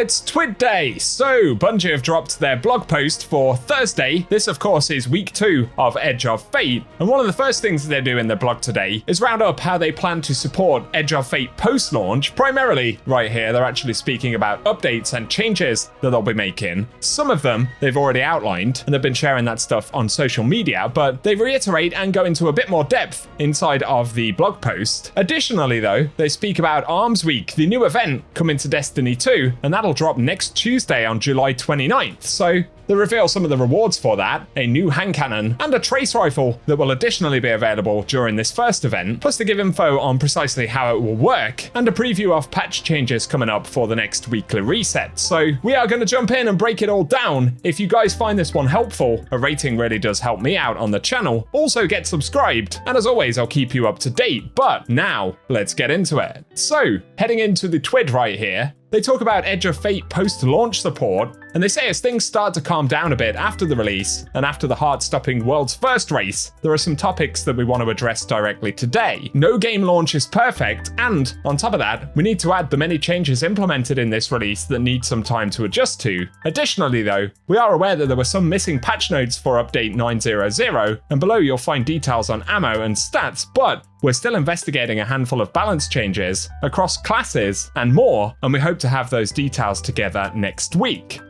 It's TWID Day, so Bungie have dropped their blog post for Thursday. This, of course, is week 2 of Edge of Fate, and one of the first things that they do in their blog today is round up how they plan to support Edge of Fate post-launch. Primarily, right here, they're actually speaking about updates and changes that they'll be making. Some of them they've already outlined, and they've been sharing that stuff on social media, but they reiterate and go into a bit more depth inside of the blog post. Additionally, though, they speak about Armsweek, the new event coming to Destiny 2, and that'll drop next Tuesday on July 29th. So they reveal some of the rewards for that, a new hand cannon, and a trace rifle that will additionally be available during this first event, plus they give info on precisely how it will work, and a preview of patch changes coming up for the next weekly reset. So we are going to jump in and break it all down. If you guys find this one helpful, a rating really does help me out on the channel. Also get subscribed, and as always, I'll keep you up to date. But now, let's get into it. So, heading into the TWID right here, they talk about Edge of Fate post-launch support, and they say as things start to calm down a bit after the release, and after the heart-stopping world's first race, there are some topics that we want to address directly today. No game launch is perfect, and on top of that, we need to add the many changes implemented in this release that need some time to adjust to. Additionally though, we are aware that there were some missing patch notes for update 9.0.0, and below you'll find details on ammo and stats, but we're still investigating a handful of balance changes across classes and more, and we hope to have those details together next week.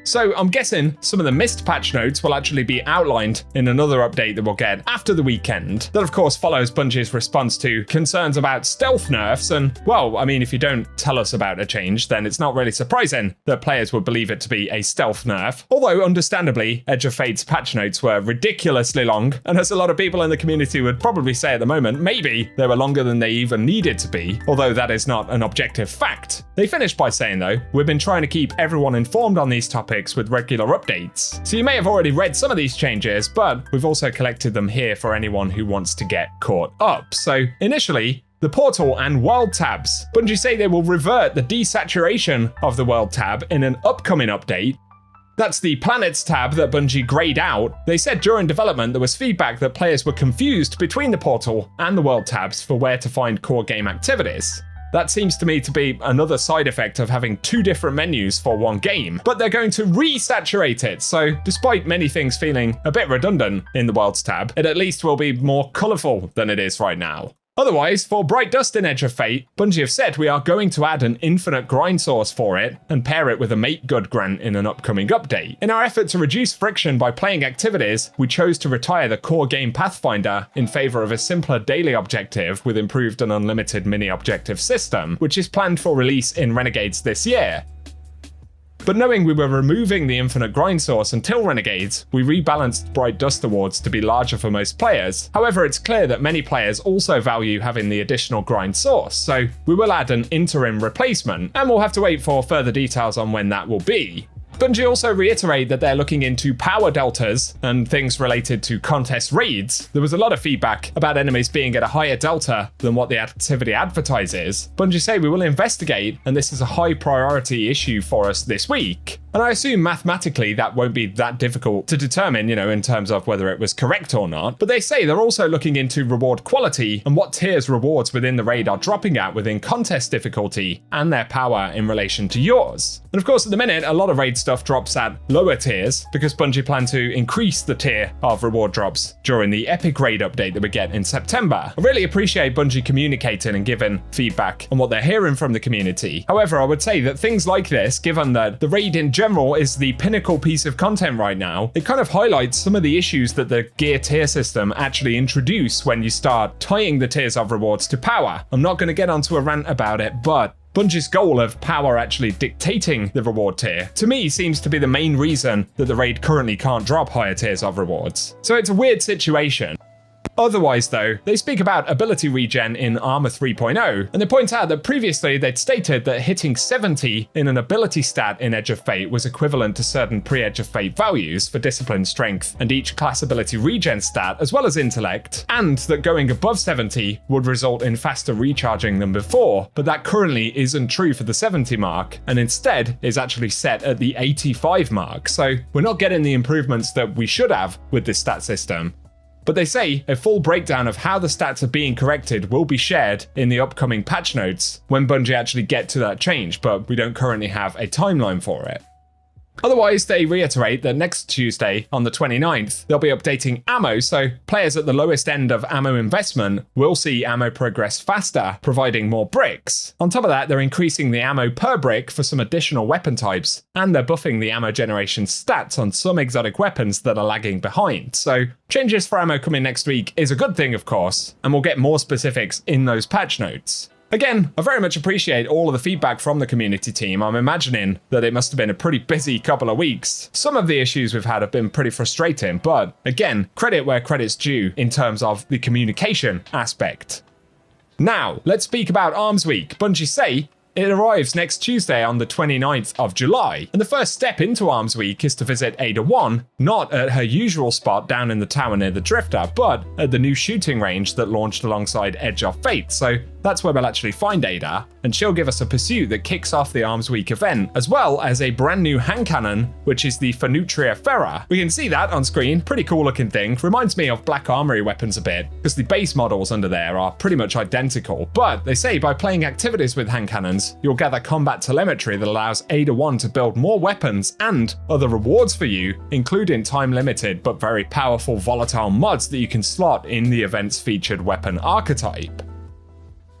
So I'm guessing some of the missed patch notes will actually be outlined in another update that we'll get after the weekend. That of course follows Bungie's response to concerns about stealth nerfs, and well, I mean, if you don't tell us about a change, then it's not really surprising that players would believe it to be a stealth nerf. Although understandably, Edge of Fate's patch notes were ridiculously long, and as a lot of people in the community would probably say at the moment, maybe they were longer than they even needed to be, although that is not an objective fact. They finished by saying though, we've been trying to keep everyone informed on these topics with regular updates. So you may have already read some of these changes, but we've also collected them here for anyone who wants to get caught up. So initially, the portal and world tabs. Bungie say they will revert the desaturation of the world tab in an upcoming update. That's the planets tab that Bungie grayed out. They said during development there was feedback that players were confused between the portal and the world tabs for where to find core game activities. That seems to me to be another side effect of having 2 different menus for one game, but they're going to resaturate it, so despite many things feeling a bit redundant in the Worlds tab, it at least will be more colourful than it is right now. Otherwise, for Bright Dust in Edge of Fate, Bungie have said we are going to add an infinite grind source for it and pair it with a Make Good grant in an upcoming update. In our effort to reduce friction by playing activities, we chose to retire the core game Pathfinder in favour of a simpler daily objective with improved and unlimited mini-objective system, which is planned for release in Renegades this year. But knowing we were removing the infinite grind source until Renegades, we rebalanced Bright Dust awards to be larger for most players. However, it's clear that many players also value having the additional grind source, so we will add an interim replacement, and we'll have to wait for further details on when that will be. Bungie also reiterate that they're looking into power deltas and things related to contest raids. There was a lot of feedback about enemies being at a higher delta than what the activity advertises. Bungie say we will investigate, and this is a high priority issue for us this week. And I assume mathematically that won't be that difficult to determine, in terms of whether it was correct or not. But they say they're also looking into reward quality and what tiers rewards within the raid are dropping at within contest difficulty and their power in relation to yours. And of course, at the minute, a lot of raid stuff drops at lower tiers because Bungie plan to increase the tier of reward drops during the Epic Raid update that we get in September. I really appreciate Bungie communicating and giving feedback on what they're hearing from the community. However, I would say that things like this, given that the raid in general is the pinnacle piece of content right now, it kind of highlights some of the issues that the gear tier system actually introduce when you start tying the tiers of rewards to power. I'm not going to get onto a rant about it, but Bungie's goal of power actually dictating the reward tier, to me, seems to be the main reason that the raid currently can't drop higher tiers of rewards. So it's a weird situation. Otherwise though, they speak about ability regen in Armor 3.0, and they point out that previously they'd stated that hitting 70 in an ability stat in Edge of Fate was equivalent to certain pre-Edge of Fate values for discipline, strength, and each class ability regen stat, as well as intellect, and that going above 70 would result in faster recharging than before, but that currently isn't true for the 70 mark, and instead is actually set at the 85 mark, so we're not getting the improvements that we should have with this stat system. But they say a full breakdown of how the stats are being corrected will be shared in the upcoming patch notes when Bungie actually get to that change, but we don't currently have a timeline for it. Otherwise, they reiterate that next Tuesday, on the 29th, they'll be updating ammo, so players at the lowest end of ammo investment will see ammo progress faster, providing more bricks. On top of that, they're increasing the ammo per brick for some additional weapon types, and they're buffing the ammo generation stats on some exotic weapons that are lagging behind. So changes for ammo coming next week is a good thing, of course, and we'll get more specifics in those patch notes. Again, I very much appreciate all of the feedback from the community team. I'm imagining that it must have been a pretty busy couple of weeks. Some of the issues we've had have been pretty frustrating, but again, credit where credit's due in terms of the communication aspect. Now, let's speak about Armsweek. Bungie say it arrives next Tuesday on the 29th of July, and the first step into Armsweek is to visit Ada 1, not at her usual spot down in the tower near the Drifter, but at the new shooting range that launched alongside Edge of Fate, so that's where we'll actually find Ada, and she'll give us a pursuit that kicks off the Armsweek event, as well as a brand new hand cannon, which is the Fenutria Ferra. We can see that on screen, pretty cool looking thing, reminds me of Black Armory weapons a bit, because the base models under there are pretty much identical, but they say by playing activities with hand cannons, you'll gather combat telemetry that allows Ada 1 to build more weapons and other rewards for you, including time-limited but very powerful volatile mods that you can slot in the event's featured weapon archetype.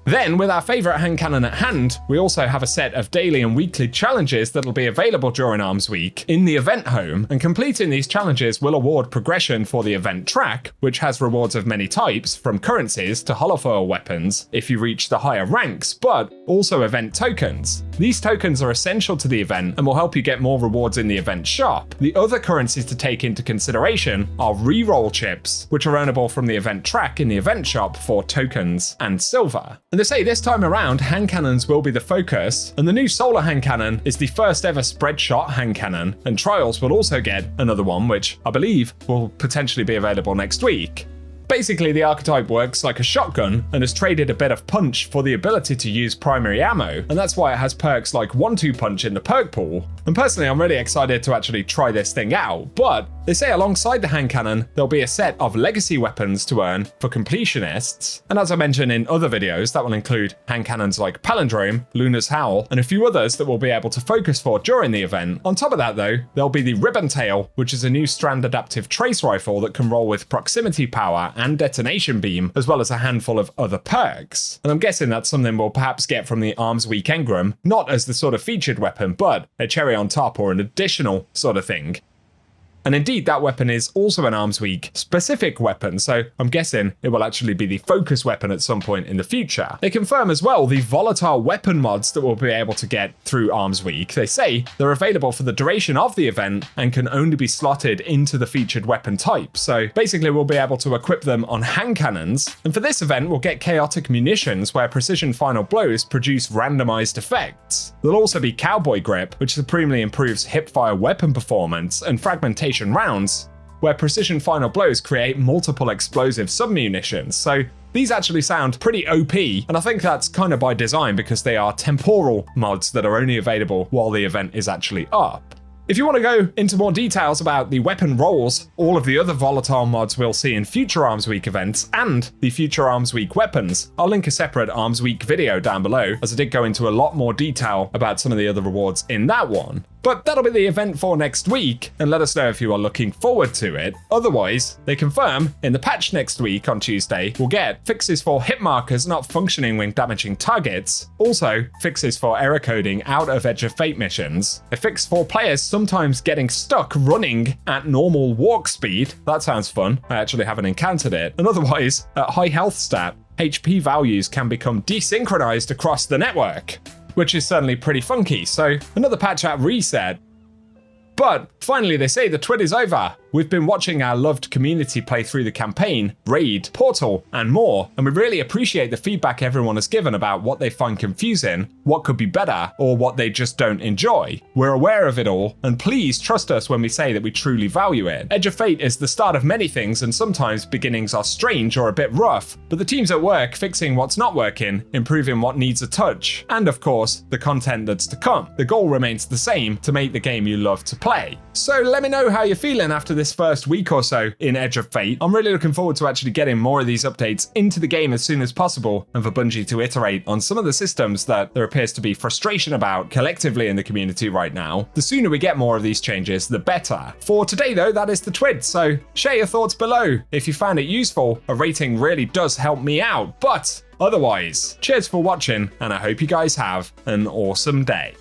Then, with our favourite hand cannon at hand, we also have a set of daily and weekly challenges that'll be available during Armsweek in the event home, and completing these challenges will award progression for the event track, which has rewards of many types, from currencies to holofoil weapons if you reach the higher ranks, but also event tokens. These tokens are essential to the event and will help you get more rewards in the event shop. The other currencies to take into consideration are reroll chips, which are earnable from the event track in the event shop for tokens and silver. And they say this time around, hand cannons will be the focus, and the new solar hand cannon is the first ever spread shot hand cannon, and Trials will also get another one, which I believe will potentially be available next week. Basically, the archetype works like a shotgun and has traded a bit of punch for the ability to use primary ammo, and that's why it has perks like 1-2 punch in the perk pool. And personally, I'm really excited to actually try this thing out, but they say alongside the hand cannon, there'll be a set of legacy weapons to earn for completionists, and as I mentioned in other videos, that will include hand cannons like Palindrome, Luna's Howl, and a few others that we'll be able to focus for during the event. On top of that though, there'll be the Ribbon Tail, which is a new strand adaptive trace rifle that can roll with proximity power and detonation beam, as well as a handful of other perks. And I'm guessing that's something we'll perhaps get from the Armsweek engram, not as the sort of featured weapon, but a cherry on top or an additional sort of thing. And indeed, that weapon is also an Armsweek specific weapon, so I'm guessing it will actually be the focus weapon at some point in the future. They confirm as well the volatile weapon mods that we'll be able to get through Armsweek. They say they're available for the duration of the event and can only be slotted into the featured weapon type. So basically, we'll be able to equip them on hand cannons. And for this event, we'll get chaotic munitions where precision final blows produce randomized effects. There'll also be Cowboy Grip, which supremely improves hipfire weapon performance, and fragmentation rounds, where precision final blows create multiple explosive submunitions. So these actually sound pretty OP, and I think that's kind of by design because they are temporal mods that are only available while the event is actually up. If you want to go into more details about the weapon rolls, all of the other volatile mods we'll see in future Armsweek events, and the future Armsweek weapons, I'll link a separate Armsweek video down below, as I did go into a lot more detail about some of the other rewards in that one. But that'll be the event for next week, and let us know if you are looking forward to it. Otherwise, they confirm in the patch next week on Tuesday, we'll get fixes for hit markers not functioning when damaging targets, also fixes for error coding out of Edge of Fate missions, a fix for players sometimes getting stuck running at normal walk speed. That sounds fun. I actually haven't encountered it. And otherwise, at high health stat, HP values can become desynchronized across the network, which is certainly pretty funky. So another patch at reset. But finally, they say the TWID is over. We've been watching our loved community play through the campaign, raid, portal, and more, and we really appreciate the feedback everyone has given about what they find confusing, what could be better, or what they just don't enjoy. We're aware of it all, and please trust us when we say that we truly value it. Edge of Fate is the start of many things, and sometimes beginnings are strange or a bit rough, but the team's at work fixing what's not working, improving what needs a touch, and of course, the content that's to come. The goal remains the same, to make the game you love to play. So let me know how you're feeling after this this first week or so in Edge of Fate. I'm really looking forward to actually getting more of these updates into the game as soon as possible, and for Bungie to iterate on some of the systems that there appears to be frustration about collectively in the community right now. The sooner we get more of these changes, the better. For today though, that is the TWID, so share your thoughts below. If you found it useful, a rating really does help me out, but otherwise, cheers for watching, and I hope you guys have an awesome day.